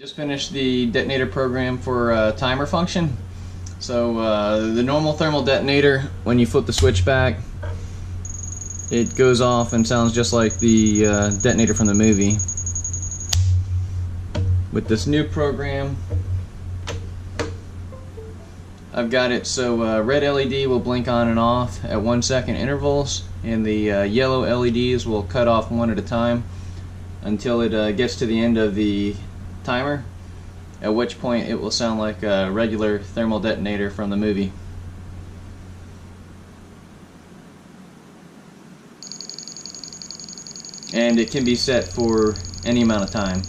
Just finished the detonator program for timer function. So the normal thermal detonator, when you flip the switch back, it goes off and sounds just like the detonator from the movie. With this new program, I've got it so red LED will blink on and off at 1 second intervals, and the yellow LEDs will cut off one at a time until it gets to the end of the timer, at which point it will sound like a regular thermal detonator from the movie. And it can be set for any amount of time.